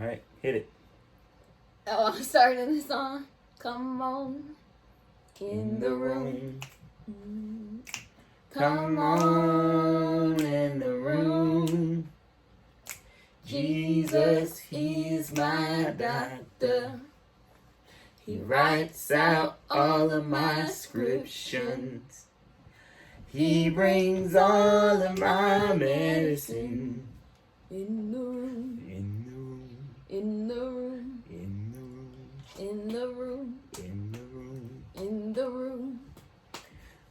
right, hit it. Oh, I'm starting the song. Come on, in the room. Come on in the room. Jesus, he's my doctor. He writes out all of my prescriptions. He brings all of my medicine. In the room. In the room. In the room. In the room. In the room. In the room. In the room.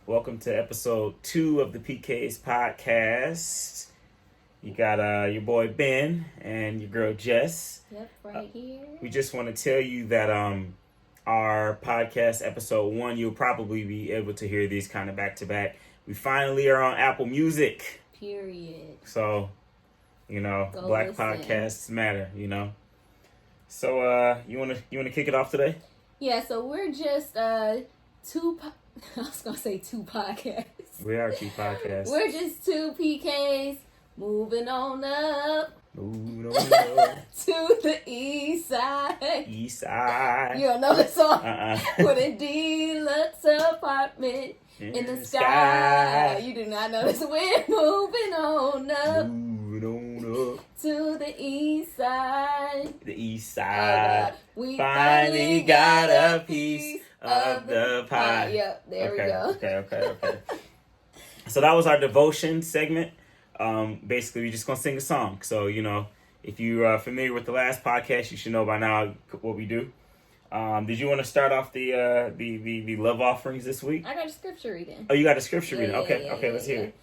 Welcome to episode 2 of the PK's podcast. You got your boy Ben and your girl Jess. Yep, right here. We just want to tell you that our podcast episode 1, you'll probably be able to hear these kind of back to back. We finally are on Apple Music. Period. So, Black listen. podcasts matter, So, you wanna kick it off today? Yeah, so we're just I was gonna say 2 podcasts. We are 2 podcasts. We're just 2 PKs moving on up. Moving on up. To the east side. East side. You don't know the song? With a deluxe apartment in the sky. You do not know this. We're moving on up. Moving on up. To the east side. The east side. We finally got a piece of the pie. Yep, there we go. Okay. So that was our devotion segment. Basically, we're just going to sing a song. So, if you are familiar with the last podcast, you should know by now what we do. Did you want to start off the love offerings this week? I got a scripture reading. Oh, you got a scripture reading? Okay, Yeah, let's hear it.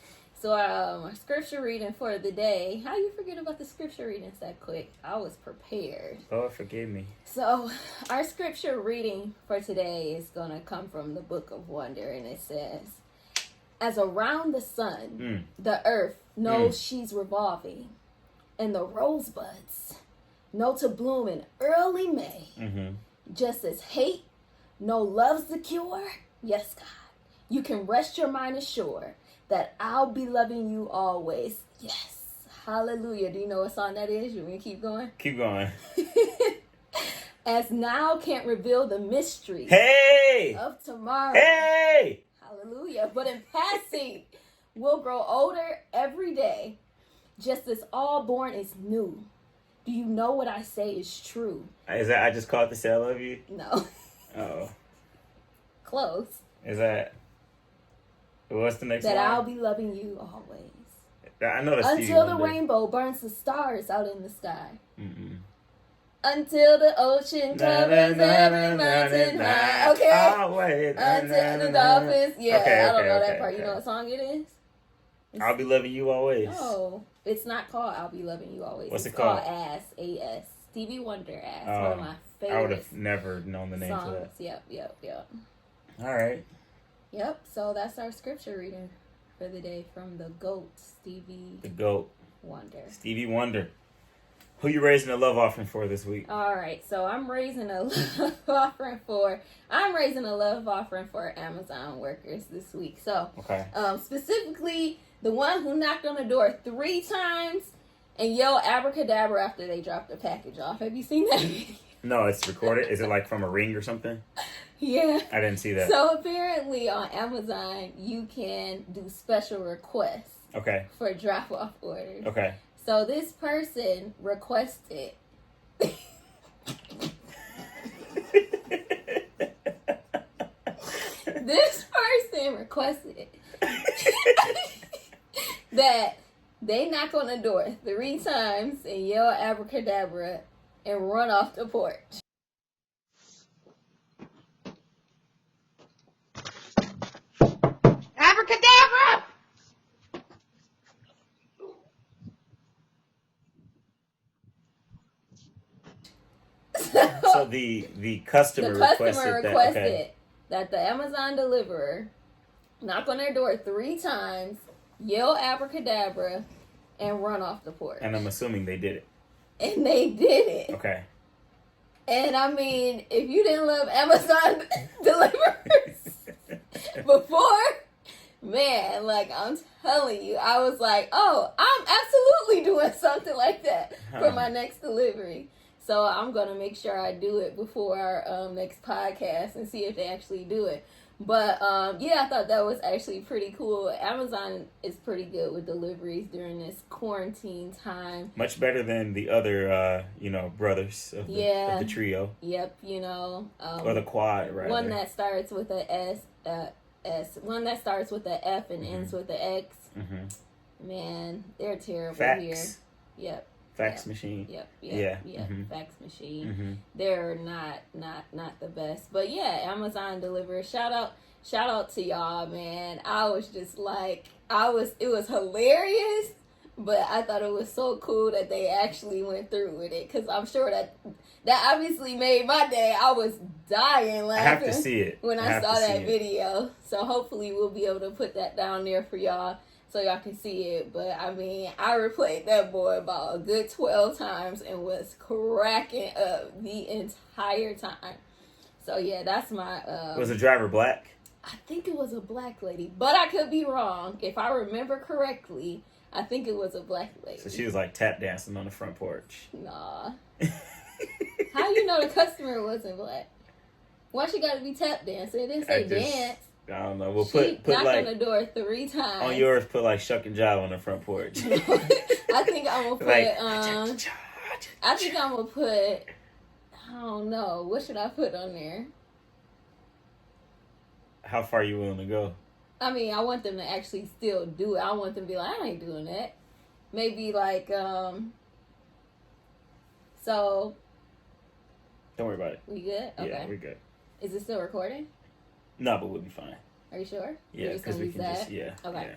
So, our scripture reading for the day. How you forget about the scripture readings that quick? I was prepared. Lord, forgive me. So, our scripture reading for today is going to come from the Book of Wonder, and it says, as around the sun, the earth knows she's revolving, and the rosebuds know to bloom in early May. Just as hate, no love's the cure. Yes, God, you can rest your mind assured that I'll be loving you always. Yes, hallelujah. Do you know what song that is? You want me to keep going? Keep going. As now can't reveal the mystery of tomorrow. Hey! Hallelujah. But in passing, we'll grow older every day, just as all born is new. Do you know what I say is true? Is that I just called to say I love you? No. Oh. Close. Is that... What's the next one? That I'll be loving you always. I know that's until the rainbow burns the stars out in the sky. Until the ocean covers every mountain high. Okay. Oh, wait. Until the dolphins. Yeah, Okay, I don't know that okay, part. okay. You know what song it is? I'll be loving you always. No, it's not called I'll Be Loving You Always. What's it's it called? Ass, A-S. Stevie Wonder, Ass. Oh, One of my favorite I would have never known the name songs. for that. Yep. All right. Yep, so that's our scripture reading for the day from the GOAT, Stevie The GOAT. Wonder. Stevie Wonder. Who you raising a love offering for this week? All right, so I'm raising a love offering for Amazon workers this week. So, Okay. Specifically, the one who knocked on the door 3 times and yelled abracadabra after they dropped the package off. Have you seen that video? No, it's recorded. Is it like from a ring or something? Yeah. I didn't see that. So apparently on Amazon, you can do special requests Okay. for drop-off orders. Okay. So this person requested that they knock on the door 3 times and yell abracadabra and run off the porch. Abracadabra! So the customer requested that the Amazon deliverer knock on their door 3 times, yell abracadabra, and run off the porch. And I'm assuming they did it. And they did it. Okay. And I mean, if you didn't love Amazon deliverers before, man, like I'm telling you, I was like, oh, I'm absolutely doing something like that for my next delivery. So I'm going to make sure I do it before our next podcast and see if they actually do it. But, yeah, I thought that was actually pretty cool. Amazon is pretty good with deliveries during this quarantine time. Much better than the other, brothers of the trio. Yep, or the quad, rather. One that starts with a one that starts with a F and ends with a X. Mm-hmm. Man, they're terrible Fax. Here. Yep. Fax machine. Yep. Mm-hmm. Fax machine. Mm-hmm. They're not the best. But yeah, Amazon delivers. Shout out to y'all, man. I was just like, it was hilarious, but I thought it was so cool that they actually went through with it, because I'm sure that obviously made my day. I was dying laughing. I have to see it when I saw that video. So hopefully we'll be able to put that down there for y'all, so y'all can see it. But I mean, I replayed that boy about a good 12 times and was cracking up the entire time. So yeah, that's my... Was the driver black? I think it was a black lady, but I could be wrong. If I remember correctly, I think it was a black lady. So she was like tap dancing on the front porch. Nah. How you know the customer wasn't black? Why she got to be tap dancing? It didn't say dance. I don't know. We'll she put knocked like on the door 3 times. On yours, put like shuck and jive on the front porch. I think I'm gonna put I think I'm gonna put, I don't know, what should I put on there? How far are you willing to go? I mean, I want them to actually still do it. I want them to be like, I ain't doing that. Maybe like so. Don't worry about it. We good? Okay. Yeah, we're good. Is it still recording? No, but we'll be fine. Are you sure? Yeah, because we can just, Okay. Yeah.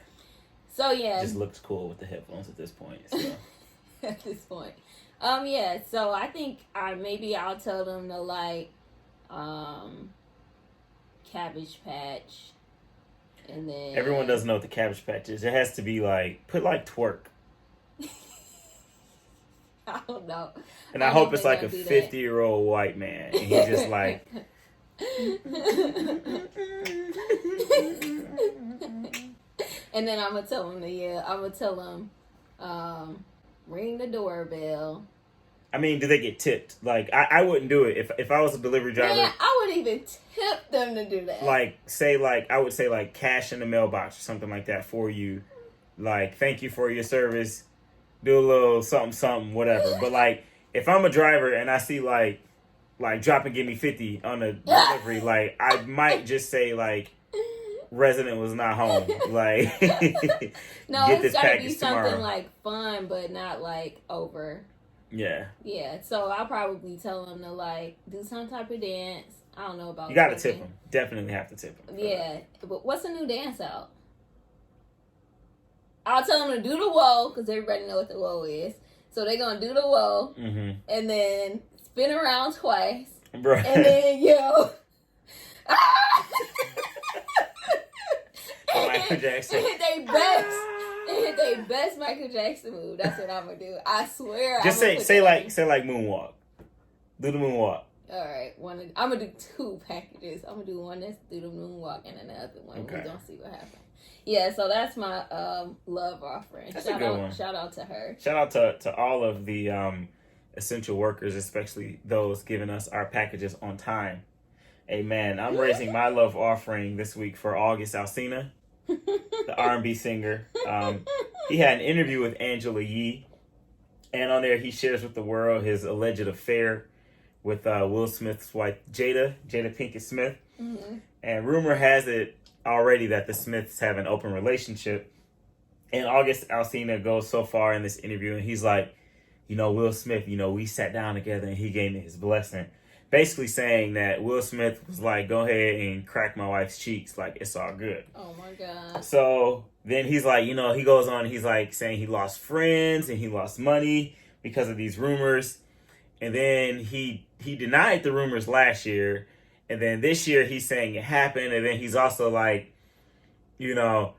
So, yeah. It just looks cool with the headphones at this point. So. At this point. Yeah, so I think maybe I'll tell them to like, Cabbage Patch. And then... Everyone doesn't know what the Cabbage Patch is. It has to be like, put like twerk. I don't know. And I hope it's like a 50-year-old white man. And he's just like... And then I'm going to tell him ring the doorbell. I mean, do they get tipped? Like, I wouldn't do it if I was a delivery driver. Yeah, I wouldn't even tip them to do that. Like, I would say like cash in the mailbox or something like that for you. Like, thank you for your service. Do a little something, whatever. But like, if I'm a driver and I see like drop and give me 50 on a delivery, like I might just say like, resident was not home. Like, no, get it's gotta be something tomorrow. like fun, but not like over. Yeah. Yeah. So I'll probably tell them to like do some type of dance. I don't know about. You gotta tip them. Definitely have to tip them. Yeah, but what's a new dance out? I'll tell them to do the whoa, because everybody know what the whoa is. So they're gonna do the whoa, and then spin around twice, Bro. and then yell. Michael Jackson. Hit they best Michael Jackson move. That's what I'm gonna do. I swear. Just say like moonwalk. Do the moonwalk. All right, I'm gonna do 2 packages. I'm gonna do one that's do the moonwalk, and then the other one okay. we're gonna see what happens. Yeah, so that's my love offering. That's a good one. Shout out to her. Shout out to all of the essential workers, especially those giving us our packages on time. Amen. I'm raising my love offering this week for August Alsina, the R&B singer. He had an interview with Angela Yee, and on there he shares with the world his alleged affair with Will Smith's wife, Jada Pinkett Smith. Mm-hmm. And rumor has it already that the Smiths have an open relationship. And August Alsina goes so far in this interview, and he's like, Will Smith, we sat down together and he gave me his blessing. Basically saying that Will Smith was like, go ahead and crack my wife's cheeks. Like, it's all good. Oh, my God. So then he's like, he goes on, he's like saying he lost friends and he lost money because of these rumors. And then he denied the rumors last year. And then this year he's saying it happened. And then he's also like, I'm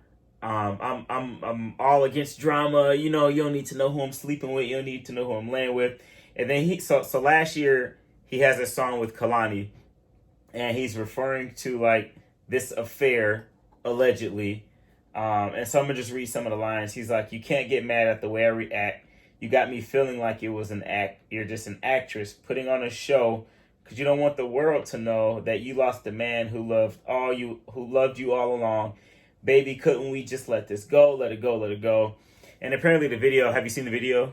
all against drama. You don't need to know who I'm sleeping with. You don't need to know who I'm laying with. And then so last year he has a song with Kalani, and he's referring to like this affair allegedly. And so I'm gonna just read some of the lines. He's like, "You can't get mad at the way I react. You got me feeling like it was an act. You're just an actress putting on a show because you don't want the world to know that you lost the man who loved you all along. Baby, couldn't we just let this go? Let it go, let it go. And apparently the video, have you seen the video?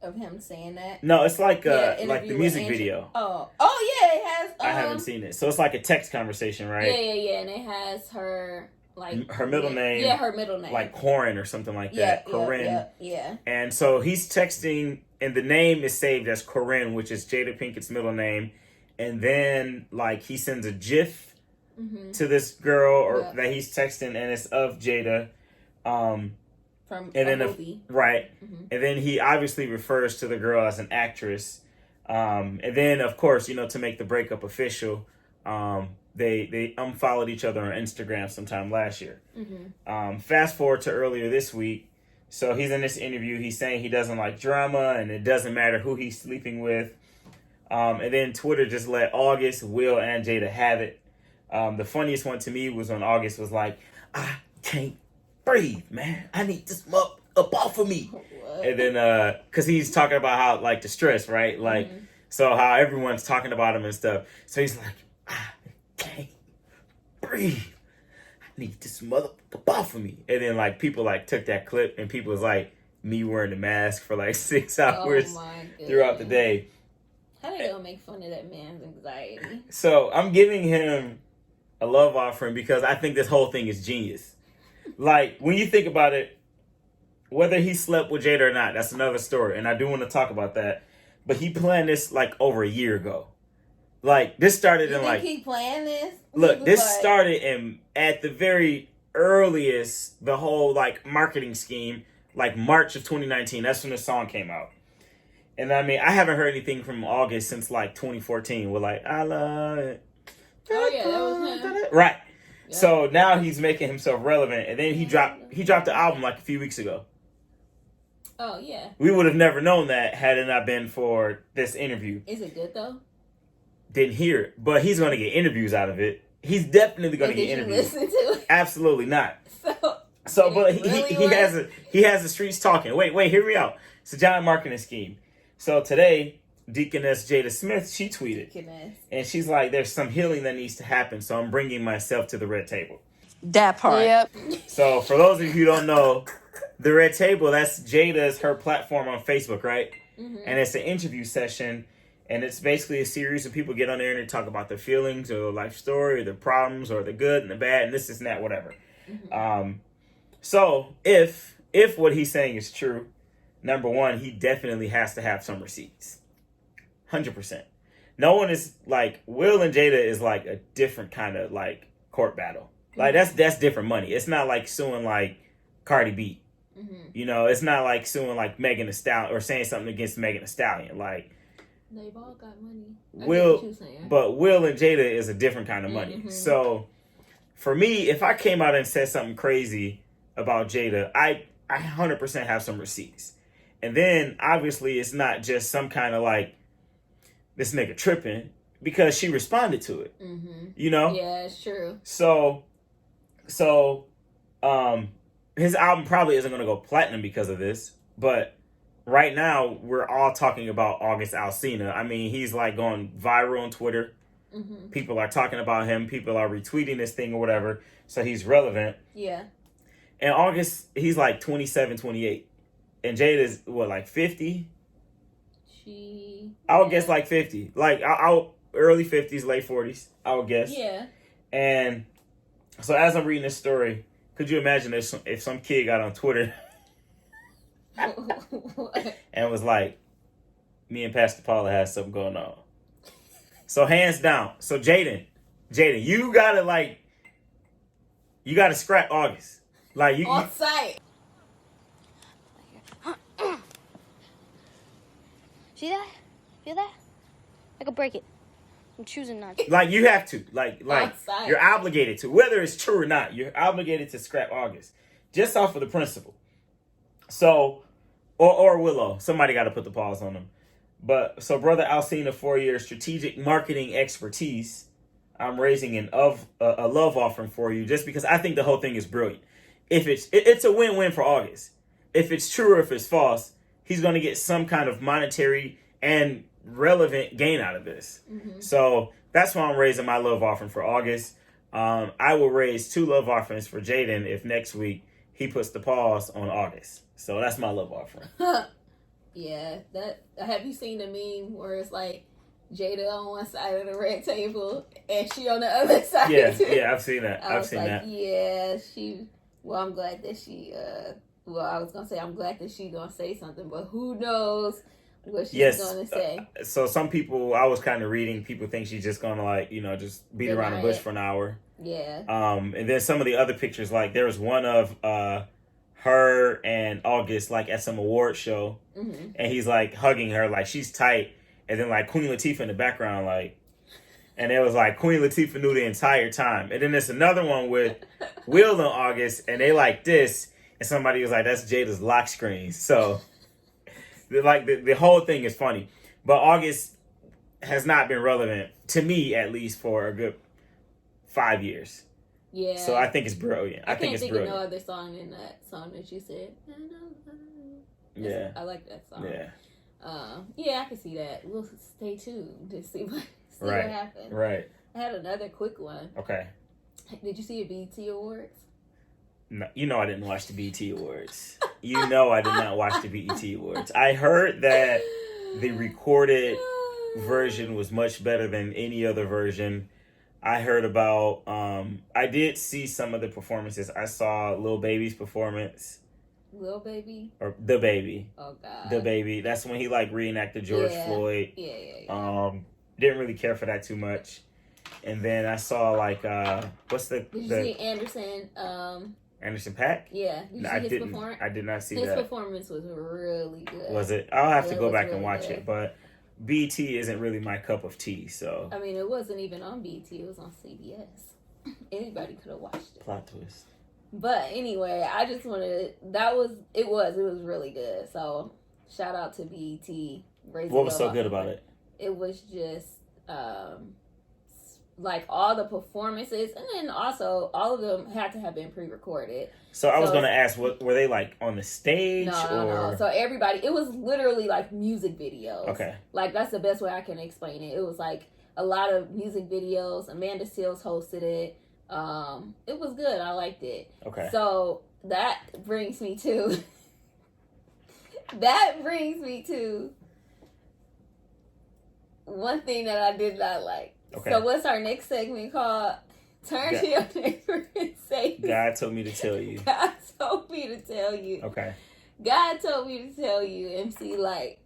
Of him saying that? No, it's like the music video. Oh yeah, it has. I haven't seen it. So it's like a text conversation, right? Yeah. And it has her, like... Her middle name. Yeah, her middle name. Like Corinne or something like that. Corinne. Yeah. And so he's texting, and the name is saved as Corinne, which is Jada Pinkett's middle name. And then, like, he sends a GIF to this girl that he's texting, and it's of Jada. From a movie. Right. Mm-hmm. And then he obviously refers to the girl as an actress. And then, of course, to make the breakup official, they unfollowed each other on Instagram sometime last year. Mm-hmm. Fast forward to earlier this week. So he's in this interview. He's saying he doesn't like drama, and it doesn't matter who he's sleeping with. And then Twitter just let August, Will, and Jada have it. The funniest one to me was when August was like, I can't breathe, man. I need this up off of me. What? And then, because he's talking about how, like, the stress, right? Like, so how everyone's talking about him and stuff. So he's like, I can't breathe. I need this mother up off of me. And then, like, people, like, took that clip, and people was like, me wearing the mask for, like, 6 hours throughout the day. How they gonna make fun of that man's anxiety? So I'm giving him a love offering because I think this whole thing is genius. Like, when you think about it, whether he slept with Jada or not, that's another story. And I do want to talk about that. But he planned this, like, over a year ago. Like, this started in, like... he planned this? Look, this started in, at the very earliest, the whole, like, marketing scheme, like, March of 2019. That's when the song came out. And, I mean, I haven't heard anything from August since, like, 2014. We're like, I love it. Oh, yeah, that was him. Right. Yep. So now he's making himself relevant. And then he dropped the album, like, a few weeks ago. Oh, yeah. We would have never known that had it not been for this interview. Is it good, though? Didn't hear it. But he's going to get interviews out of it. He's definitely going to get interviews. Did you listen to it? Absolutely not. So but he has the streets talking. Wait, hear me out. It's a giant marketing scheme. So today, Deaconess Jada Smith, she tweeted. And she's like, there's some healing that needs to happen, so I'm bringing myself to the red table. That part. Yep. So for those of you who don't know, the red table, that's her platform on Facebook, right? Mm-hmm. And it's an interview session, and it's basically a series of people get on there and they talk about their feelings or their life story or their problems or the good and the bad and this and that, whatever. Mm-hmm. So if what he's saying is true, number one, he definitely has to have some receipts. 100%. No one is like, Will and Jada is like a different kind of like court battle. Like that's different money. It's not like suing like Cardi B. Mm-hmm. It's not like suing like Megan Thee Stallion or saying something against Megan Thee Stallion. Like, they've all got money. Will and Jada is a different kind of money. Mm-hmm. So for me, if I came out and said something crazy about Jada, I 100% have some receipts. And then obviously it's not just some kind of like this nigga tripping because she responded to it. Mm-hmm. Yeah, it's true. So his album probably isn't going to go platinum because of this, but right now we're all talking about August Alsina. I mean, he's like going viral on Twitter. Mm-hmm. People are talking about him. People are retweeting this thing or whatever. So he's relevant. Yeah. And August, he's like 27, 28. And Jada's what, like 50? I would guess like 50. Like I'll early 50s, late 40s, I would guess. Yeah. And so as I'm reading this story, could you imagine if some kid got on Twitter and was like, me and Pastor Paula had something going on. So hands down. So Jaden, you gotta scrap August. Like you on site. See that? Feel that? I could break it. I'm choosing not to. Like you have to. Like you're obligated to. Whether it's true or not, you're obligated to scrap August. Just off of the principle. So or Willow. Somebody gotta put the pause on them. But so Brother Alsina, for your strategic marketing expertise, I'm raising a love offering for you just because I think the whole thing is brilliant. If it's a win-win for August. If it's true or if it's false, he's going to get some kind of monetary and relevant gain out of this. Mm-hmm. So that's why I'm raising my love offering for August. I will raise 2 love offerings for Jaden if next week he puts the pause on August. So that's my love offering. Yeah, have you seen the meme where it's like Jada on one side of the red table and she on the other side? Yeah, I've seen that. I've seen that. Yeah, well, I'm glad that I was gonna say I'm glad that she's gonna say something, but who knows what she's gonna say. So some people, I was kind of reading, people think she's just gonna like, just beat around the bush for an hour. Yeah. And then some of the other pictures, like there was one of her and August like at some award show, mm-hmm. and he's like hugging her, like she's tight, and then like Queen Latifah in the background, like, and it was like Queen Latifah knew the entire time. And then there's another one with Will and August, and they like this, and somebody was like, that's Jada's lock screen. So the whole thing is funny, but August has not been relevant to me, at least for a good 5 years. Yeah. So I think it's brilliant. I think it's brilliant. Of no other song than that song that you said. Yeah. I like that song. Yeah. Yeah, I can see that. We'll stay tuned to see what happens. Right. I had another quick one. Okay. Did you see the BET Awards? No, I didn't watch the BET Awards. I did not watch the BET Awards. I heard that the recorded version was much better than any other version. I heard about, I did see some of the performances. I saw Lil Baby's performance. Lil Baby? Or The Baby. Oh, God. The Baby. That's when he, like, reenacted George Floyd. Yeah. Didn't really care for that too much. And then I saw, like, what's the... Did you see Anderson? Anderson .Paak? Yeah. Did you see his performance? I did not see his that. His performance was really good. Was it? I'll have to go back really and watch good. it, but... BT isn't really my cup of tea, so... I mean, it wasn't even on BT. It was on CBS. Anybody could have watched it. Plot twist. But anyway, I just wanted... It was really good. So, shout out to BT. What was so good about it? It was just... like all the performances, and then also all of them had to have been pre-recorded. So I was going to ask, were they like on the stage? No. So everybody, it was literally like music videos. Okay. Like that's the best way I can explain it. It was like a lot of music videos. Amanda Seales hosted it. It was good. I liked it. Okay. So that brings me to one thing that I did not like. Okay. So what's our next segment called? Turn to your neighbor and say... God told me to tell you. God told me to tell you. Okay. God told me to tell you, MC Light,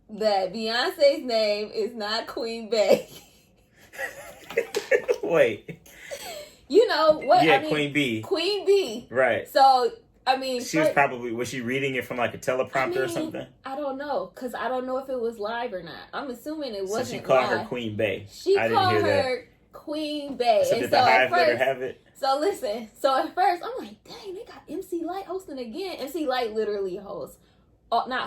that Beyonce's name is not Queen Bey. Wait. You know what? Yeah, Queen B. Queen B. Right. So, I mean... was she reading it from like a teleprompter or something? I don't know, because I don't know if it was live or not. I'm assuming it wasn't live. So she called her Queen Bey. I didn't hear her Queen Bey. So did the Hive let her have it? So listen, at first I'm like, dang, they got MC Light hosting again. MC Light literally hosts, does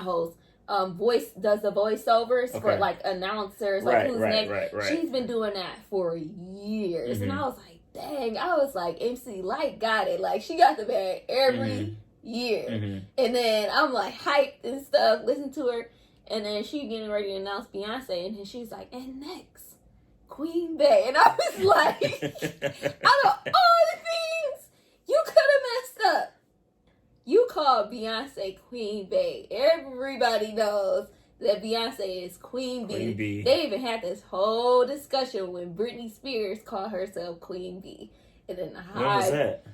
the voiceovers for like announcers, like who's next. Right. She's been doing that for years, and I was like, dang, MC Light got it. Like she got the bag every year, and then I'm like hyped and stuff, listen to her, and then she getting ready to announce Beyonce, and then she's like, and next, Queen Bey. And I was like, out of all the things you could have messed up, you called Beyonce Queen Bey. Everybody knows that Beyonce is Queen B. They even had this whole discussion when Britney Spears called herself Queen B. And then when was that?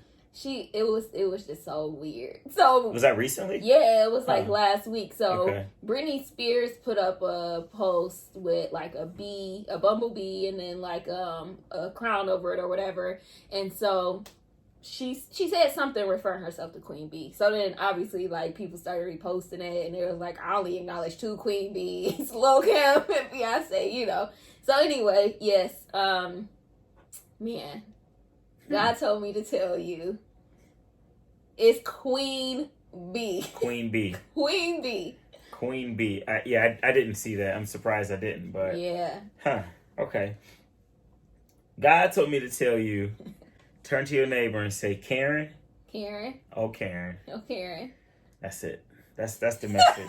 It was just so weird. So was that recently? Yeah, it was like last week. So Britney Spears put up a post with like a bumblebee, and then like a crown over it or whatever. And so she said something referring herself to Queen B. So then obviously like people started reposting it, and it was like, I only acknowledge 2 Queen Bees, Lil Kim and Beyonce, you know. So anyway, yes, man, God told me to tell you. It's Queen B. Queen B. Queen B. Queen B. I didn't see that. I'm surprised I didn't, but... Yeah. Huh. Okay. God told me to tell you, turn to your neighbor and say, Karen. Karen. Oh, Karen. Oh, Karen. That's it. That's the message.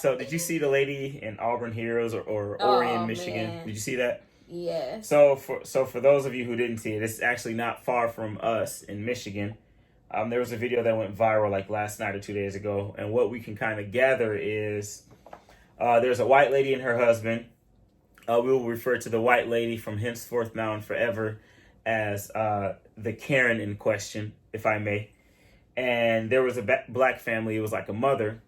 So did you see the lady in Auburn Hills or Oh, Orion, Michigan? man. Did you see that? Yes. So for those of you who didn't see it, it's actually not far from us in Michigan. There was a video that went viral like last night or 2 days ago, and what we can kind of gather is there's a white lady and her husband. We will refer to the white lady from henceforth now and forever as the Karen in question, if I may. And there was a black family. It was like a mother,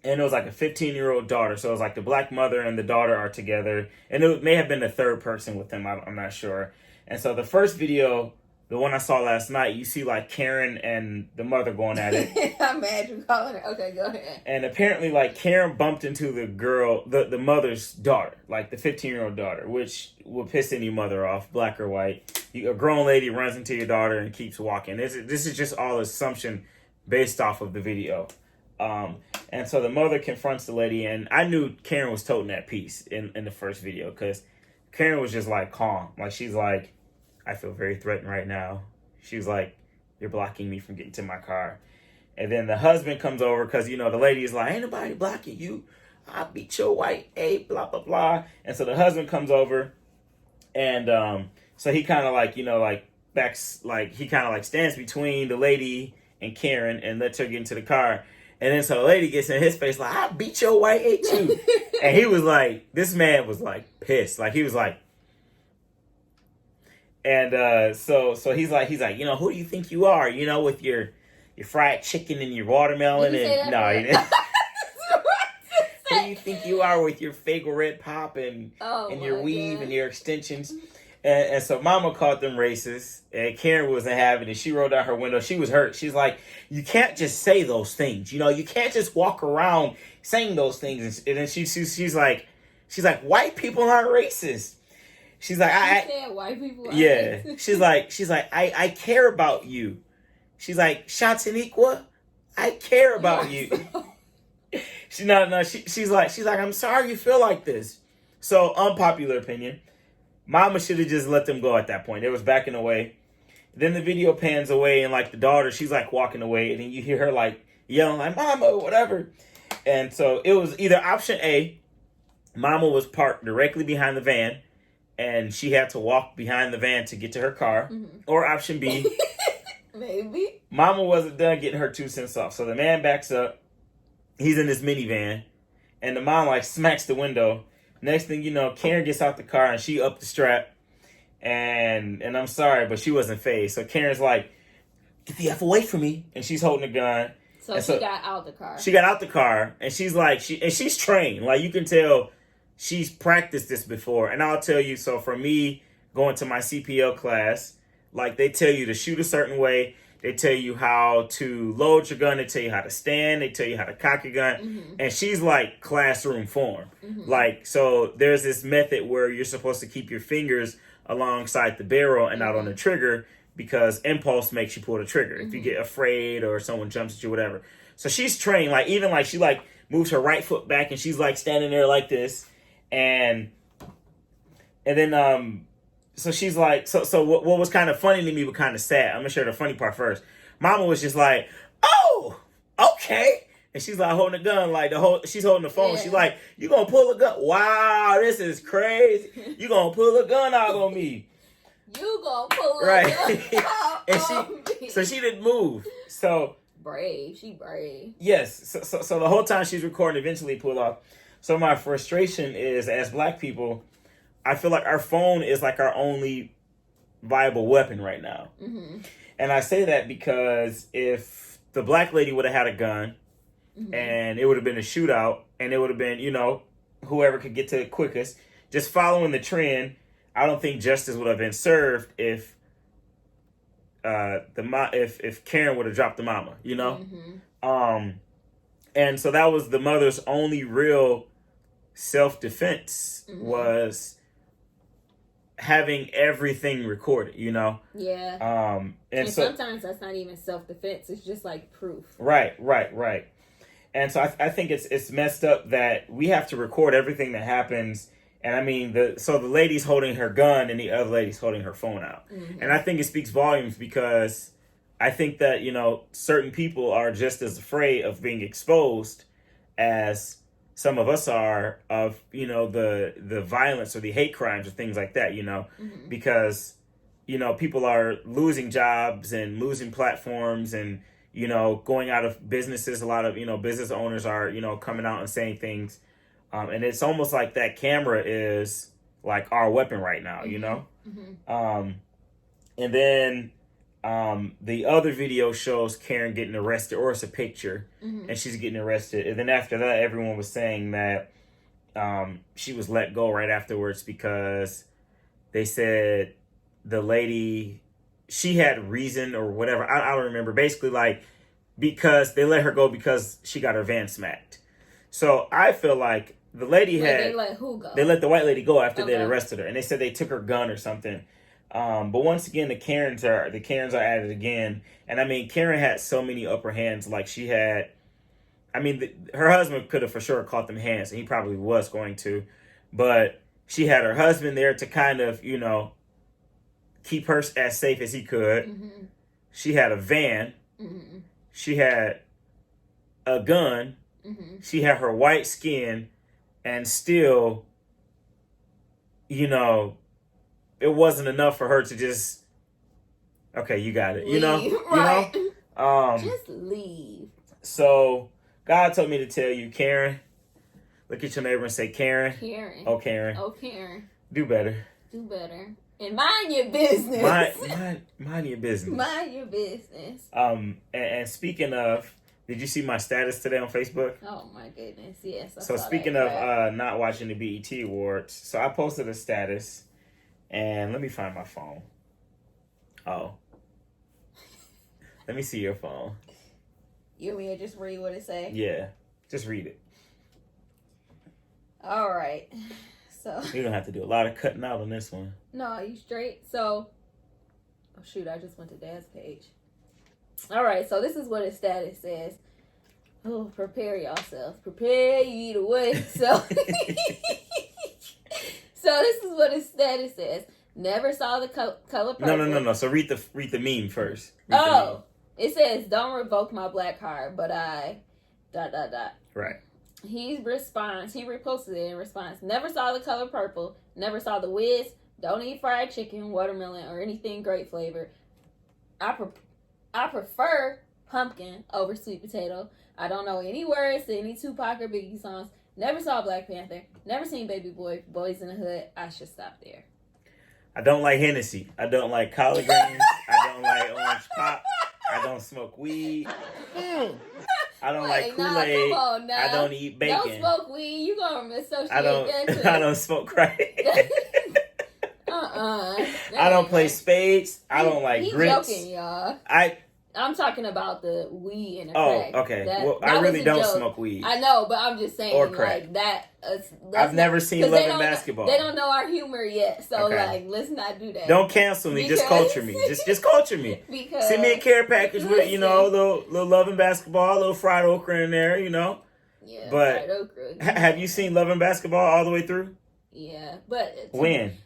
and it was like a 15-year-old daughter. So it was like the black mother and the daughter are together, and it may have been the third person with them. I'm not sure. And so the first video, the one I saw last night, you see like Karen and the mother going at it. I'm mad you calling her. Okay, go ahead. And apparently, like, Karen bumped into the girl, the mother's daughter, like the 15-year-old daughter, which will piss any mother off, black or white. A grown lady runs into your daughter and keeps walking. This is just all assumption based off of the video. And so the mother confronts the lady, and I knew Karen was toting that piece in the first video, because Karen was just like calm. Like, she's like, I feel very threatened right now. She's like, you're blocking me from getting to my car. And then the husband comes over because, you know, the lady is like, ain't nobody blocking you. I'll beat your white A, blah, blah, blah. And so the husband comes over, and so he kind of like, you know, like backs, like he kind of like stands between the lady and Karen and lets her get into the car. And then so the lady gets in his face like, I'll beat your white A too. And he was like, this man was like pissed. Like he was like, and so he's like, you know, who do you think you are? You know, with your fried chicken and your watermelon. Did you say that? No, he didn't. Who do you think you are with your fake red pop and your weave and your extensions? And so Mama called them racist, and Karen wasn't having it. She rolled out her window. She was hurt. She's like, you can't just say those things. You know, you can't just walk around saying those things. And then she's like, white people aren't racist. She's like, I said white people. Yeah. She's like, I care about you. She's like, Shantaniqua, I care about you. She's like, I'm sorry you feel like this. So, unpopular opinion. Mama should have just let them go at that point. They was backing away. Then the video pans away, and like the daughter, she's like walking away, and then you hear her like yelling like, Mama, whatever. And so it was either option A, Mama was parked directly behind the van, and she had to walk behind the van to get to her car. Mm-hmm. Or option B, maybe Mama wasn't done getting her 2 cents off. So the man backs up. He's in his minivan, and the mom like smacks the window. Next thing you know, Karen gets out the car and she upped the strap. And I'm sorry, but she wasn't phased. So Karen's like, get the F away from me. And she's holding a gun. So she got out the car. She got out the car, and she's like, she's trained. Like, you can tell she's practiced this before. And I'll tell you, so for me, going to my CPL class, like, they tell you to shoot a certain way. They tell you how to load your gun. They tell you how to stand. They tell you how to cock your gun. Mm-hmm. And she's like classroom form. Mm-hmm. Like, so there's this method where you're supposed to keep your fingers alongside the barrel and not on the trigger, because impulse makes you pull the trigger. Mm-hmm. If you get afraid or someone jumps at you, whatever. So she's trained. Like, even like she like moves her right foot back and she's like standing there like this. And then, so she's like, so what was kind of funny to me, but kind of sad. I'm going to share the funny part first. Mama was just like, oh, okay. And she's like holding a gun, like she's holding the phone. Yeah. She's like, you going to pull a gun? Wow, this is crazy. You going to pull a gun out on me. You going to pull a gun out and on me. So she didn't move. So. Brave. She brave. Yes. So the whole time she's recording, eventually pulled off. So my frustration is, as black people, I feel like our phone is like our only viable weapon right now. Mm-hmm. And I say that because if the black lady would have had a gun, mm-hmm. and it would have been a shootout, and it would have been, you know, whoever could get to it quickest, just following the trend, I don't think justice would have been served if if Karen would have dropped the mama, you know? Mm-hmm. And so that was the mother's only real self-defense, mm-hmm. was having everything recorded, you know? Yeah. And so, sometimes that's not even self-defense. It's just like proof. Right. And so I think it's messed up that we have to record everything that happens. And I mean, the lady's holding her gun and the other lady's holding her phone out. Mm-hmm. And I think it speaks volumes, because I think that, you know, certain people are just as afraid of being exposed as some of us are of, you know, the violence or the hate crimes or things like that, you know, because, you know, people are losing jobs and losing platforms and, you know, going out of businesses. A lot of, you know, business owners are, you know, coming out and saying things. And it's almost like that camera is like our weapon right now, you know? And then the other video shows Karen getting arrested, or it's a picture, and she's getting arrested. And then after that, everyone was saying that she was let go right afterwards because they said the lady, she had reason or whatever. I don't remember. Basically, like, because they let her go because she got her van smacked. So I feel like the lady They let who go? They let the white lady go after they arrested her, and they said they took her gun or something. But once again, the Karens are at it again. And I mean, Karen had so many upper hands. Like she had, I mean, her husband could have for sure caught them hands, and he probably was going to. But she had her husband there to kind of, you know, keep her as safe as he could. She had a van. She had a gun. She had her white skin, and still, you know, it wasn't enough for her to just, okay, you got it. Leave, you know, right. you know, just leave. So God told me to tell you, Karen, look at your neighbor and say, Karen. Karen. Oh, Karen. Oh, Karen. Do better. Do better. And mind your business. Mind your business. Mind your business. And speaking of, did you see my status today on Facebook? Oh my goodness, yes. So speaking of not watching the BET Awards, so I posted a status, and let me find my phone. Oh. Let me see your phone. You want me to just read what it say? Yeah, just read it. All right. So you don't have to do a lot of cutting out on this one. No, you straight. So, oh shoot, I just went to Dad's page. All right, so this is what his status says. Oh, prepare yourselves. Prepare you either way. So, so this is what his status says. Never saw the color purple. No. So read the meme first. It says, "Don't revoke my black card, but I ... Right. He reposted it in response. Never saw the color purple. Never saw the whiz. Don't eat fried chicken, watermelon, or anything grape flavored. I prefer pumpkin over sweet potato. I don't know any words to any Tupac or Biggie songs. Never saw Black Panther. Never seen Baby Boy, Boys in the Hood. I should stop there." I don't like Hennessy. I don't like collard greens. I don't like orange pop. I don't smoke weed. I don't like Kool-Aid. Come on now. I don't eat bacon. Don't smoke weed. You gonna associate that I don't smoke crack. I don't play spades. I don't like grits. Joking, y'all. I'm talking about the weed and the crack. Oh, okay. Well, I really don't smoke weed. I know, but I'm just saying, or crack. Like that. I've never seen Love and Basketball. They don't know our humor yet, so like, let's not do that. Don't cancel me. Just culture me. Just culture me. Because send me a care package with, you know, little Love and Basketball, a little fried okra in there, you know. Yeah, but fried okra. Have you seen Love and Basketball all the way through? Yeah, but when?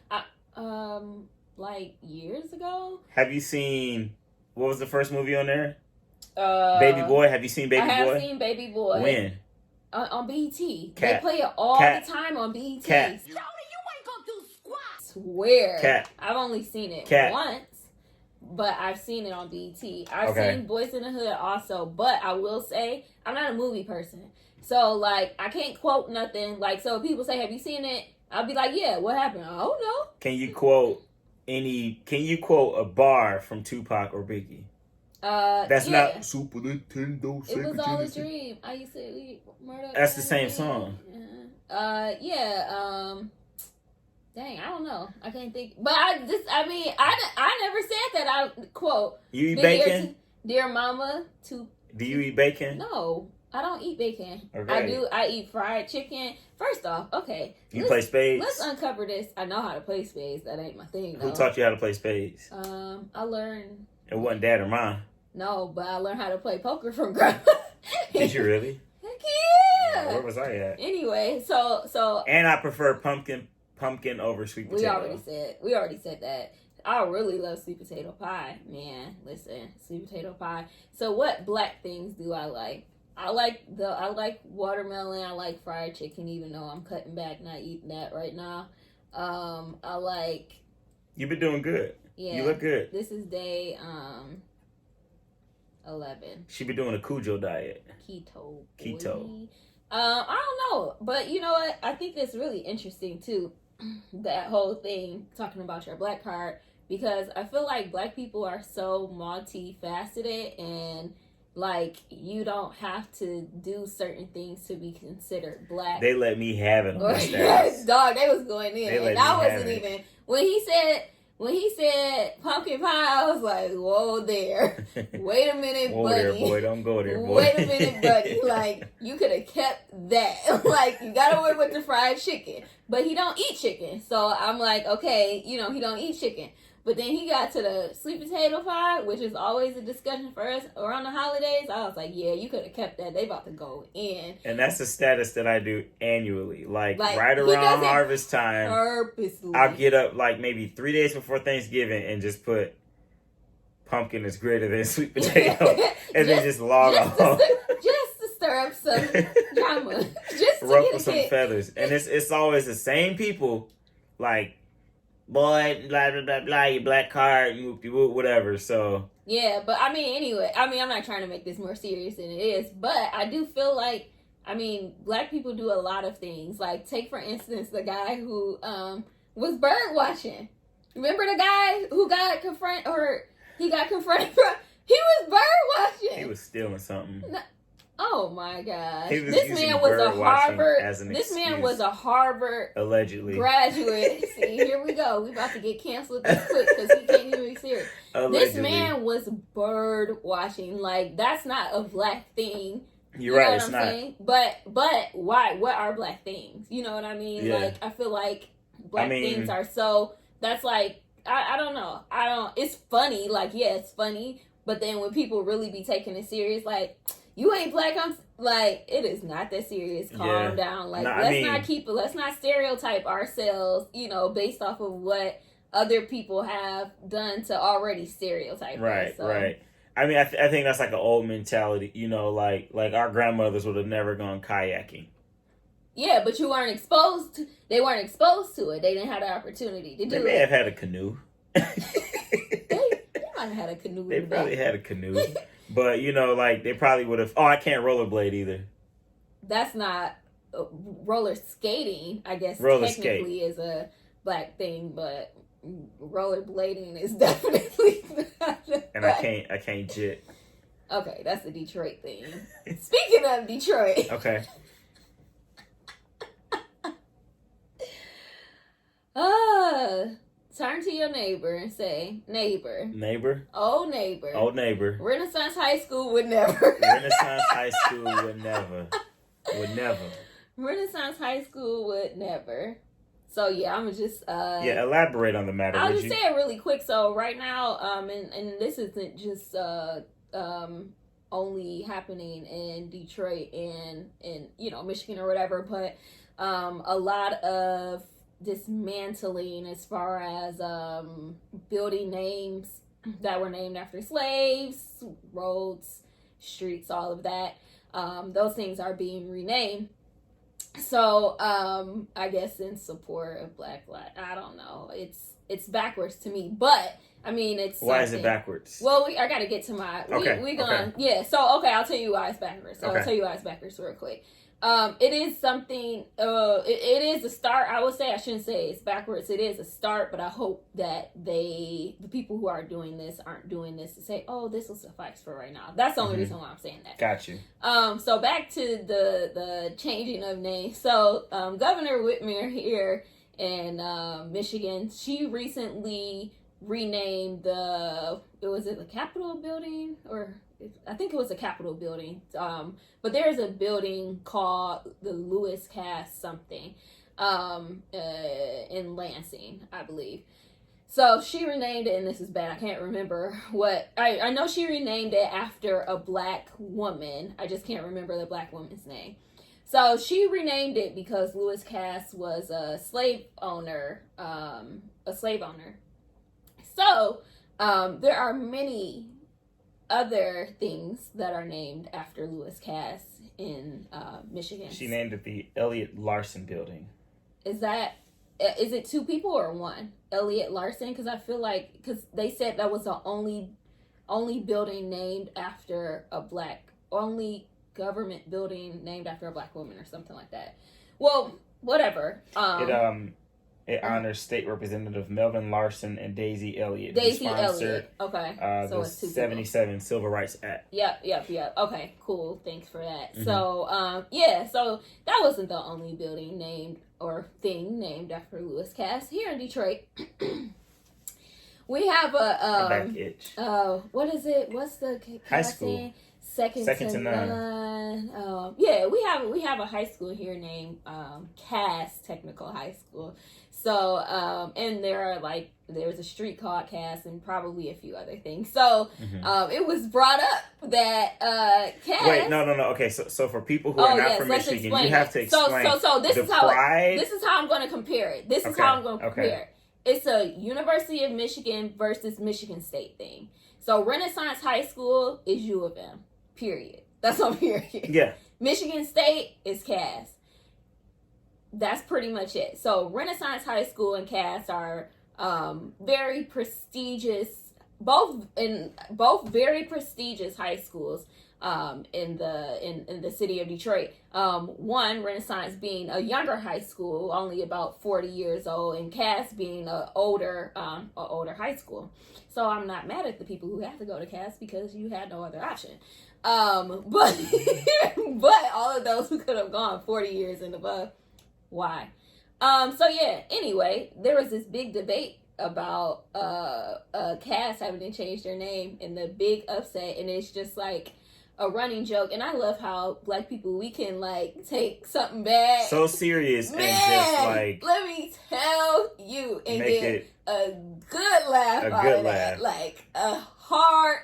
Like years ago. Have you seen? What was the first movie on there? Baby Boy. Have you seen Baby Boy? I have seen Baby Boy. When? On BET. Cat. They play it all the time on BET. Cat. Jody, you ain't gonna do squat. Swear. Cat. I've only seen it once, but I've seen it on BET. I've seen Boys in the Hood also, but I will say I'm not a movie person. So like I can't quote nothing. Like so if people say, "Have you seen it?" I'll be like, "Yeah, what happened?" Oh no. Can you quote a bar from Tupac or Biggie? That's not Super Nintendo. It was all a dream. I used to eat murder. That's the same song. Dang, I don't know. I can't think. But I never said that. I quote. You eat bacon? Dear Mama. Do you eat bacon? No, I don't eat bacon. Okay. I do. I eat fried chicken. First off, okay. You play spades? Let's uncover this. I know how to play spades. That ain't my thing, though. Who taught you how to play spades? I learned. It wasn't Dad or Mom. No, but I learned how to play poker from Grandma. Did you really? Heck yeah! Where was I at? Anyway, so. And I prefer pumpkin over sweet potato. We already said that. I really love sweet potato pie. Man, listen, sweet potato pie. So what black things do I like? I like watermelon. I like fried chicken, even though I'm cutting back, not eating that right now. I like. You've been doing good. Yeah, you look good. This is day 11. She be doing a Cujo diet. Keto. Keto. I don't know, but you know what? I think it's really interesting too. That whole thing talking about your black card, because I feel like black people are so multifaceted, and like you don't have to do certain things to be considered black. They let me have it on my Yes, dog, they was going in, and I wasn't even when he said pumpkin pie, I was like, whoa there. Wait a minute, whoa buddy. There, boy. Don't go there, boy. Wait a minute, buddy. Like, you could have kept that. Like, you got away with the fried chicken. But he don't eat chicken. So I'm like, okay, he don't eat chicken. But then he got to the sweet potato pie, which is always a discussion for us around the holidays. I was like, yeah, you could have kept that. They about to go in. And that's the status that I do annually. Like right around harvest time, purposely. I'll get up like maybe 3 days before Thanksgiving and just put pumpkin is greater than sweet potato. And then just log off. Just to stir up some drama. Just to ruffle some feathers. And it's always the same people, like, boy, blah, blah, blah, blah, your black card, whatever, so. Yeah, but anyway, I'm not trying to make this more serious than it is, but I do feel like, black people do a lot of things. Like, take, for instance, the guy who was bird watching. Remember the guy who got confronted he was bird watching. He was stealing something. No, oh my gosh. This man was a Harvard allegedly graduate. See, here we go. We about to get canceled this quick because he can't even be serious. Allegedly. This man was bird watching. Like, that's not a black thing. You're right, it's not. Saying? But why? What are black things? You know what I mean? Yeah. Like, I feel like black things are so. That's like, I don't know. It's funny. Like, yeah, it's funny. But then when people really be taking it serious, like, you ain't black, I'm like, it is not that serious. Calm down. Like, let's not stereotype ourselves, based off of what other people have done to already stereotype us. Right, so. right. I think that's like an old mentality, like our grandmothers would have never gone kayaking. Yeah, but they weren't exposed to it. They didn't have the opportunity to do it. They may have had a canoe. they might have had a canoe. They probably had a canoe. But, they probably would have... Oh, I can't rollerblade either. That's not... roller skating, I guess, technically is a black thing, but rollerblading is definitely not and I can't jit. Okay, that's the Detroit thing. Speaking of Detroit... Okay. Turn to your neighbor and say, neighbor. Neighbor? Oh, neighbor. Oh, neighbor. Renaissance High School would never. Renaissance High School would never. Would never. Renaissance High School would never. So, yeah, I'm just... elaborate on the matter. I'll just say it really quick. So, right now, and this isn't just only happening in Detroit and Michigan or whatever, but a lot of dismantling as far as building names that were named after slaves, roads, streets, all of that. Those things are being renamed. So I guess in support of Black Lives, I don't know. It's backwards to me, but it's something. Why is it backwards? Well, I got to get to my. Yeah. So I'll tell you why it's backwards. So I'll tell you why it's backwards real quick. It is something, it is a start. I would say, I shouldn't say it's backwards. It is a start, but I hope that the people who are doing this aren't doing this to say, oh, this will suffice for right now. That's the only reason why I'm saying that. Got you. So back to the changing of names. So, Governor Whitmer here in, Michigan, she recently renamed the Capitol building, or I think it was a Capitol building. But there's a building called the Lewis Cass something in Lansing, I believe. So she renamed it, and this is bad. I can't remember what. I know she renamed it after a black woman. I just can't remember the black woman's name. So she renamed it because Lewis Cass was a slave owner. So there are many other things that are named after Lewis Cass in Michigan? She named it the Elliot Larson Building. Is it two people or one? Elliot Larson? Because I feel like, because they said that was the only building named after only government building named after a black woman or something like that. Well, whatever. It honors State Representative Melvin Larson and Daisy Elliott. Daisy Elliott. Okay. So it's 77 Civil Rights Act. Yep. Okay, cool. Thanks for that. Mm-hmm. So, so that wasn't the only building named or thing named after Lewis Cass. Here in Detroit, we have a back itch. What is it? What's the high school? Second to none. We have a high school here named Cass Technical High School. So and there's a street called Cass and probably a few other things. So it was brought up that Cass. Wait, no. Okay, so for people who are not from Michigan, you have to explain. So this the is how pride. This is how I'm going to compare it. It's a University of Michigan versus Michigan State thing. So Renaissance High School is U of M. Period. That's on period. Yeah. Michigan State is Cass. That's pretty much it. So Renaissance High School and Cass are very prestigious, both very prestigious high schools in the city of Detroit. One, Renaissance being a younger high school, only about 40 years old, and Cass being an older high school. So I'm not mad at the people who have to go to Cass because you had no other option. But all of those who could have gone 40 years and above, why? Anyway, there was this big debate about Cass having to change their name and the big upset, and it's just like a running joke. And I love how black people, we can like take something bad so serious, man, and just like, let me tell you, and make get it a good laugh out of that, like a hard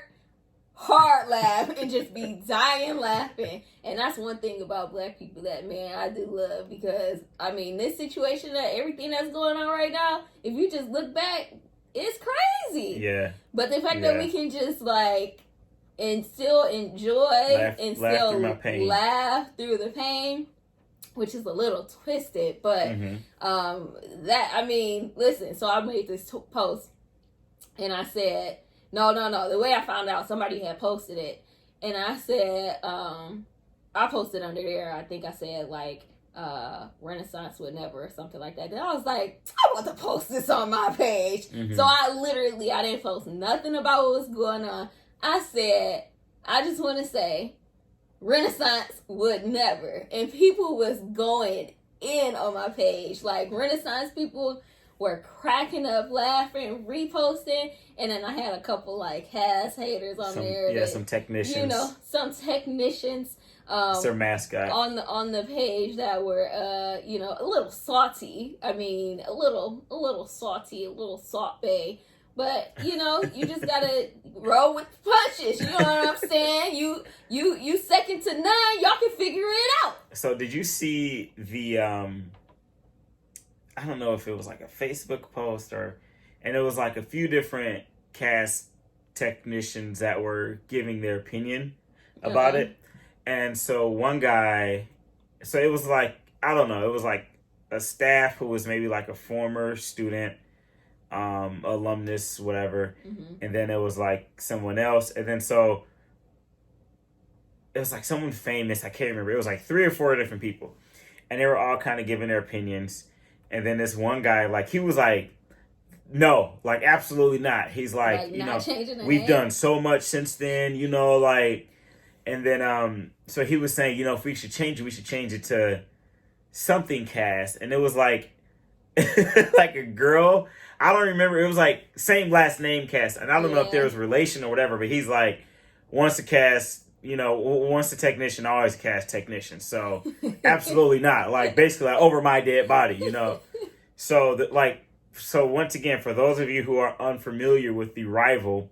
laugh, and just be dying laughing. And that's one thing about black people that, man, I do love, because I mean, this situation, that everything that's going on right now, if you just look back, it's crazy. Yeah. But the fact that we can just like and still enjoy and still laugh through the pain, which is a little twisted, but that, I mean, listen, so I made this post and I said, no, the way I found out, somebody had posted it, and I said, I posted under there, I think I said like Renaissance would never, or something like that. Then I was like, I want to post this on my page. So I didn't post nothing about what was going on. I said, I just want to say, Renaissance would never. And people was going in on my page. Like, Renaissance people were cracking up, laughing, reposting. And then I had a couple, like, Cass haters on there. Yeah, some technicians. You know, some technicians. It's their mascot. On the page that were, a little salty. I mean, a little salty, a little salt bay. But, you just gotta roll with the punches. You know what I'm saying? You second to none. Y'all can figure it out. So did you see the, I don't know if it was like a Facebook post and it was like a few different cast technicians that were giving their opinion about it. And so one guy, so it was like, I don't know, it was like a staff who was maybe like a former student, alumnus, whatever, and then it was like someone else, and then so it was like someone famous, I can't remember, it was like 3 or 4 different people, and they were all kind of giving their opinions, and then this one guy, like, he was like, no, like, absolutely not. He's like we've done so much since then, like, and then so he was saying, if we should change it, we should change it to something Cass, and it was like like a girl, I don't remember. It was like same last name Cass, and I don't know if there was relation or whatever. But he's like, once a Cass, once a technician, always a Cass technician. So absolutely not. Like basically, like, over my dead body, So so once again, for those of you who are unfamiliar with the rival,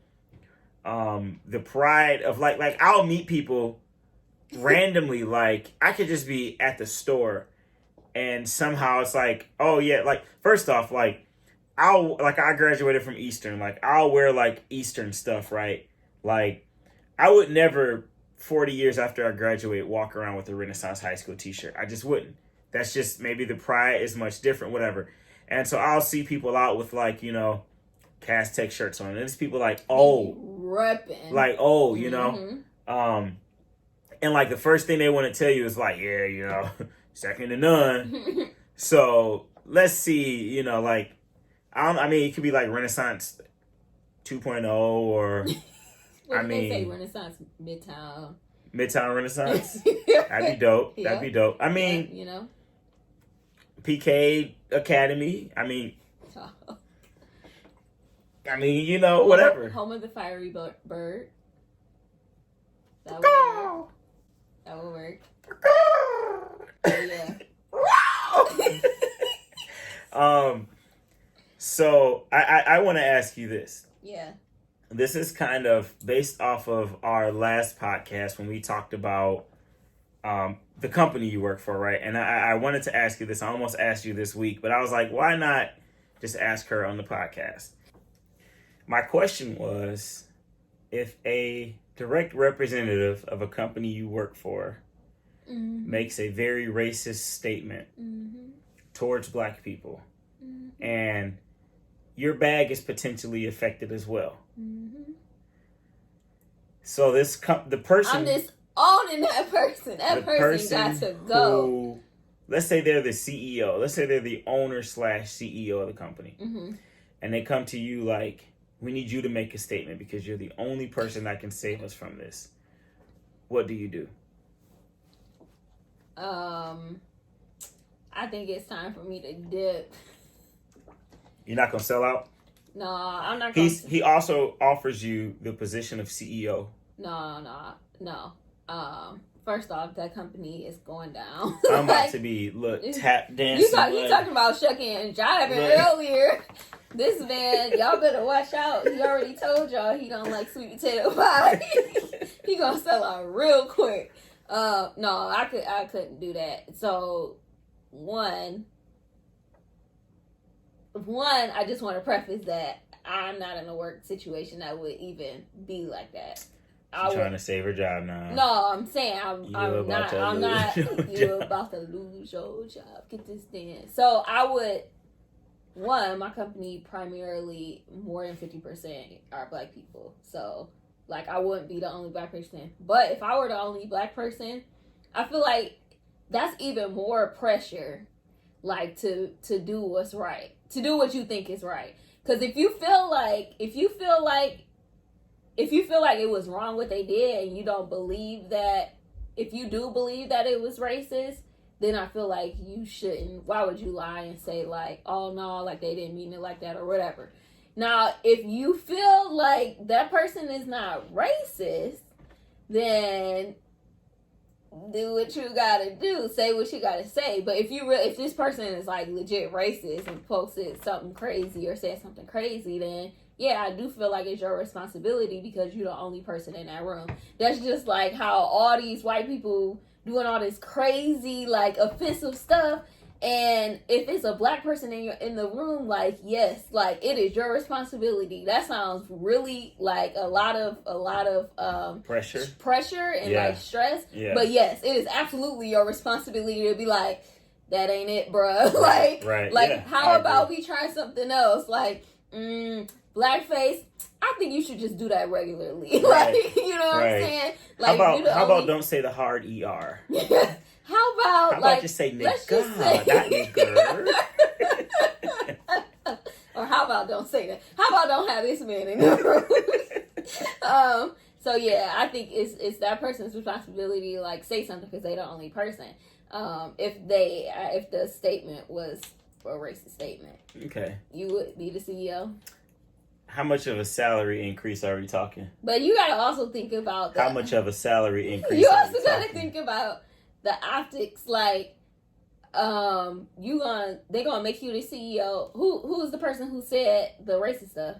the pride of like I'll meet people randomly. Like I could just be at the store, and somehow it's like, oh yeah, like first off, like. I graduated from Eastern. Like, I'll wear, like, Eastern stuff, right? Like, I would never 40 years after I graduate, walk around with a Renaissance High School t-shirt. I just wouldn't. That's just, maybe the pride is much different, whatever. And so I'll see people out with, like, you know, Cast Tech shirts on. And it's people like, oh. Repping. Like, oh, you know. And, like, the first thing they want to tell you is, like, yeah, you know, second to none. So, let's see, you know, like, I mean, it could be, like, Renaissance 2.0 or... What did they say? Renaissance Midtown. Midtown Renaissance? That'd be dope. Yeah. That'd be dope. I mean, you know, PK Academy. I mean, you know, whatever. Home of the Fiery Bird. That would work. That would work. Yeah. So I want to ask you this. Yeah. This is kind of based off of our last podcast when we talked about the company you work for, right? And I wanted to ask you this. I almost asked you this week, but I was like, why not just ask her on the podcast? My question was, if a direct representative of a company you work for makes a very racist statement towards black people, and your bag is potentially affected as well. So the person... I'm just owning that person. That person got to go. Who, let's say they're the CEO. Let's say they're the owner / CEO of the company. And they come to you like, we need you to make a statement because you're the only person that can save us from this. What do you do? I think it's time for me to dip. You're not going to sell out? No, I'm not going to. He also offers you the position of CEO. No. First off, that company is going down. I'm about to be, tap dancing. You talking about shucking and jiving earlier. This man, y'all better watch out. He already told y'all he don't like sweet potato pie. He gonna sell out real quick. No, I couldn't do that. So, one, I just want to preface that I'm not in a work situation that would even be like that. She's trying to save her job now. No, I'm saying I'm not. You're job. about to lose your job. Get this thing. So I would. One, my company primarily more than 50% are black people. So, like, I wouldn't be the only black person. But if I were the only black person, I feel like that's even more pressure, like, to do what's right. To do what you think is right. Because if you feel like it was wrong what they did and you don't believe that, if you do believe that it was racist, then I feel like you shouldn't. Why would you lie and say like, oh no, like they didn't mean it like that or whatever? Now, if you feel like that person is not racist, then do what you gotta do. Say what you gotta say. But if this person is like legit racist and posted something crazy or said something crazy, then yeah, I do feel like it's your responsibility because you're the only person in that room. That's just like how all these white people doing all this crazy, like, offensive stuff. And if it's a black person in the room, like, yes, like, it is your responsibility. That sounds really like a lot of pressure and like stress. Yeah. But yes, it is absolutely your responsibility to be like, that ain't it, bruh. How about we try something else? Like, blackface, I think you should just do that regularly. Like, you know what I'm saying? Like, how about don't say the hard ER? How about like, just say nigga, not nigger. Or how about don't say that? How about don't have this man in the room? So yeah, I think it's that person's responsibility to like say something because they're the only person. If the statement was a racist statement. Okay. You would be the CEO. How much of a salary increase are we talking? But you gotta also think about how much of a salary increase. You also gotta think about the optics. Like, they gonna make you the CEO. Who's the person who said the racist stuff?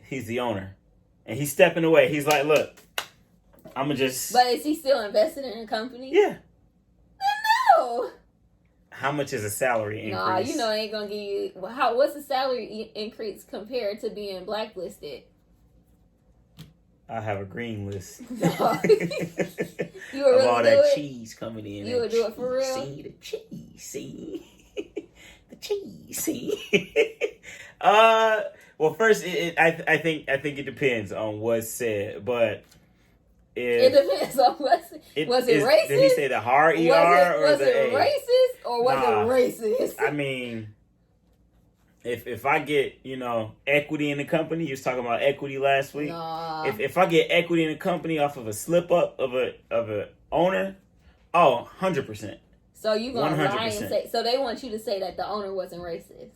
He's the owner, and he's stepping away. He's like, look, I'm gonna just. But is he still invested in the company? Yeah. No. How much is a salary increase? Nah, you know, ain't gonna give you. What's the salary increase compared to being blacklisted? I have a green list. No. You would of really all do that it? cheese coming in. You would do it for real? See the cheese, see the cheese, see. Well, first, I think it depends on what's said, but It depends on was it racist? Did he say the hard ER was or the it A? racist or was it racist? I mean, if I get equity in the company, you was talking about equity last week. Nah. If I get equity in the company off of a slip up of a owner, 100%. So you gonna 100%. lie and say? So they want you to say that the owner wasn't racist.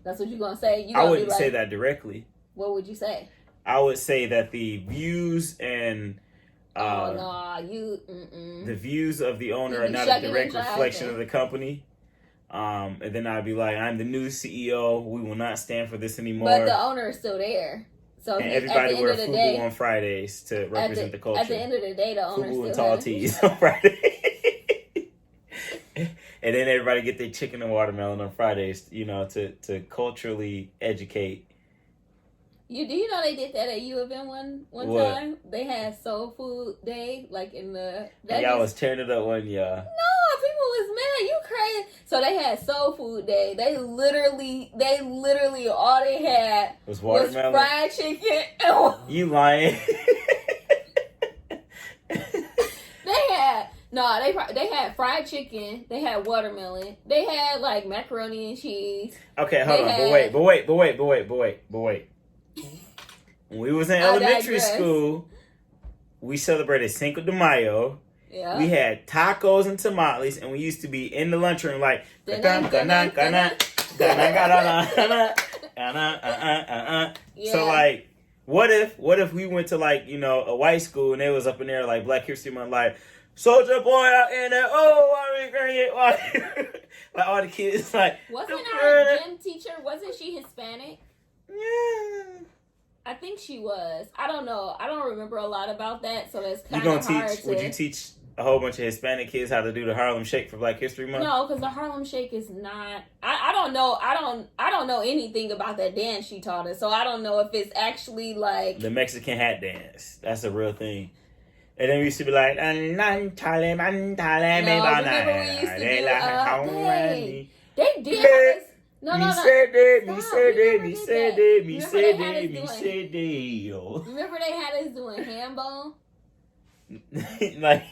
That's what you gonna say? I wouldn't say that directly. What would you say? I would say that the views and the views of the owner are not a direct reflection of the company. And then I'd be like, I'm the new CEO. We will not stand for this anymore. But the owner is still there. So and everybody wear FUBU on Fridays to represent the culture. At the end of the day, the owner FUBU still and tall tees on Friday. And then everybody get their chicken and watermelon on Fridays, to culturally educate. Do you know they did that at U of M one time? They had Soul Food Day, like in the... Y'all was tearing it up, wasn't y'all? No, people was mad. You crazy. So they had Soul Food Day. They literally, all they had was watermelon? Was fried chicken. You lying. They had fried chicken. They had watermelon. They had like macaroni and cheese. Okay, hold on. But wait. When we was in elementary school, we celebrated Cinco de Mayo. Yeah. We had tacos and tamales, and we used to be in the lunchroom like. Yeah. So like, what if we went to like a white school and they was up in there like Black History Month like. Soldier boy out in there, like all the kids like. Wasn't our gym teacher? Wasn't she Hispanic? Yeah. I think she was. I don't know. I don't remember a lot about that, so that's kind of hard. Would you teach a whole bunch of Hispanic kids how to do the Harlem Shake for Black History Month? No, because the Harlem Shake is not. I don't know. I don't know anything about that dance she taught us, so I don't know if it's actually like the Mexican hat dance. That's a real thing. And then we used to be like, remember we used to do, they did have us, me said it. Remember they had us doing handball? Like,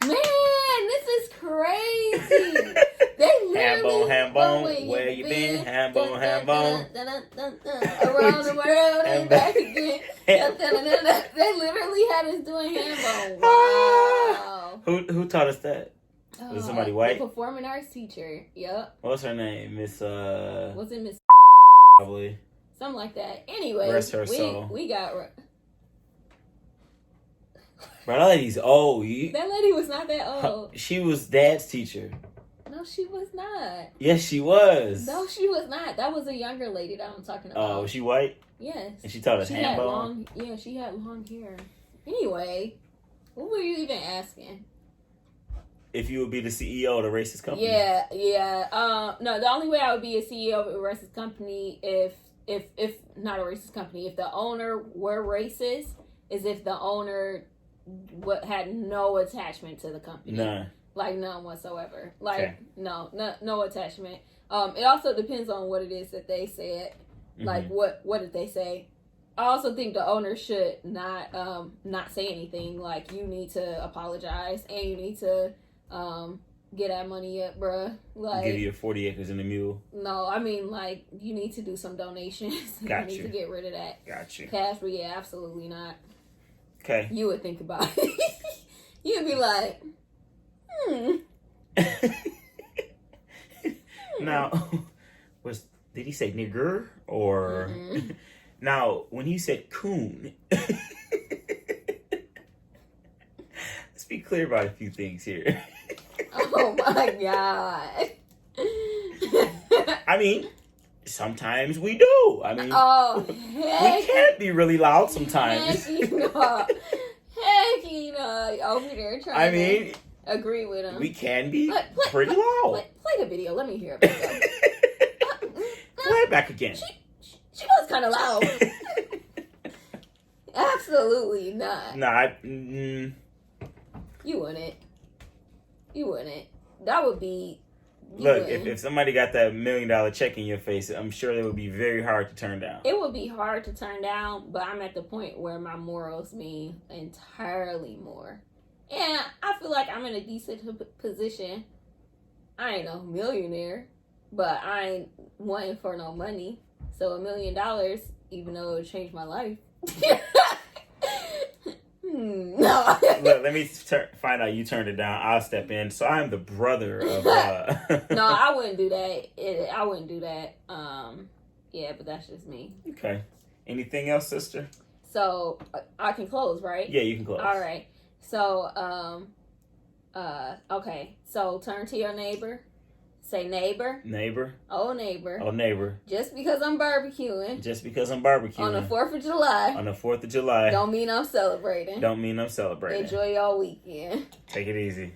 man, this is crazy. They literally handball, where you been? Handball. Around the world and back again. They literally had us doing handball. Wow. Who taught us that? Was it somebody white? The performing arts teacher. Yep. What's her name? Was it Miss? Probably. Something like that. Anyway, rest her soul. We got. Bro, that lady's old. That lady was not that old. She was Dad's teacher. No, she was not. Yes, she was. No, she was not. That was a younger lady that I'm talking about. Oh, was she white? Yes. And she taught us handball? She had long hair. Anyway, what were you even asking? If you would be the CEO of the racist company. Yeah. No, the only way I would be a CEO of a racist company if not a racist company, if the owner were racist, is if the owner had no attachment to the company. None. Like none whatsoever. Like okay. No attachment. It also depends on what it is that they said. Like what did they say? I also think the owner should not say anything. Like you need to apologize and you need to get that money up, bruh. Like give you 40 acres and a mule. No, I mean like you need to do some donations. Got you need to get rid of that. Got you. Cash, but yeah, absolutely not. Okay. You would think about it. You'd be like, Now, did he say nigger or? Now, when he said coon, let's be clear about a few things here. Oh my God. I mean, sometimes we do. I mean, we can't be really loud sometimes. Heck, over there trying to agree with him. We can be pretty loud. Play the video. Let me hear it. Play it back again. She was kind of loud. Absolutely not. Nah, You wouldn't. You wouldn't. That would be... Look, if somebody got that $1 million check in your face, I'm sure it would be very hard to turn down. It would be hard to turn down, but I'm at the point where my morals mean entirely more. And I feel like I'm in a decent position. I ain't no millionaire, but I ain't wanting for no money. So $1 million, even though it would change my life. No. Look, let me find out you turned it down. I'll step in. So I'm the brother of... No, I wouldn't do that. I wouldn't do that. Yeah, but that's just me. Okay. Anything else, sister? So, I can close, right? Yeah, you can close. All right. So, okay. So, turn to your neighbor. Say, neighbor. Neighbor. Oh, neighbor. Oh, neighbor. Just because I'm barbecuing. Just because I'm barbecuing. On the 4th of July. On the 4th of July. Don't mean I'm celebrating. Don't mean I'm celebrating. Enjoy your weekend. Take it easy.